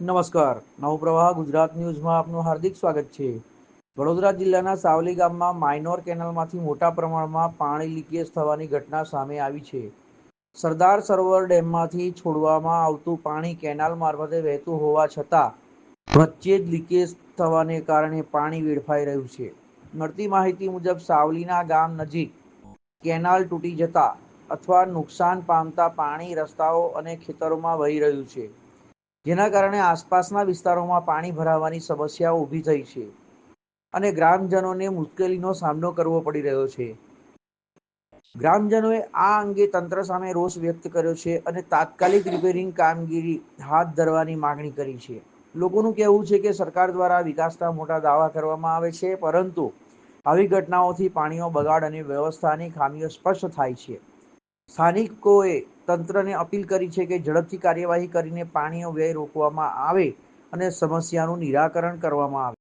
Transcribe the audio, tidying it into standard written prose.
નમસ્કાર. નવપ્રવાહ ગુજરાત ન્યૂઝમાં આપનું હાર્દિક સ્વાગત છે. વડોદરા જિલ્લાના સાવલી ગામમાં માઇનોર કેનાલમાંથી મોટા પ્રમાણમાં પાણી લીકેજ થવાની ઘટના સામે આવી છે. સરદાર સરોવર ડેમમાંથી છોડવામાં આવતું પાણી કેનાલ મારફતે વહેતું હોવા છતાં વચ્ચે જ લીકેજ થવાને કારણે પાણી વેડફાઈ રહ્યું છે. મળતી માહિતી મુજબ સાવલીના ગામ નજીક કેનાલ તૂટી જતા અથવા નુકસાન પામતા પાણી રસ્તાઓ અને ખેતરોમાં વહી રહ્યું છે, જેના કારણે આસપાસના વિસ્તારોમાં પાણી ભરાવાની સમસ્યાઓ ઊભી થઈ છે અને ગ્રામજનોને મુશ્કેલીનો સામનો કરવો પડી રહ્યો છે. ગ્રામજનોએ આ અંગે તંત્ર સામે રોષ વ્યક્ત કર્યો છે અને તાત્કાલિક રિપેરિંગ કામગીરી હાથ ધરવાની માંગણી કરી છે. લોકોનું કહેવું છે કે સરકાર દ્વારા વિકાસના મોટા દાવા કરવામાં આવે છે, પરંતુ આવી ઘટનાઓથી પાણીનો બગાડ અને વ્યવસ્થાની ખામીઓ સ્પષ્ટ થાય છે. સ્થાનિકોએ તંત્રને અપીલ કરી છે કે ઝડપથી કાર્યવાહી કરીને પાણીનો વ્યય રોકવામાં આવે અને સમસ્યાનું નિરાકરણ કરવામાં આવે.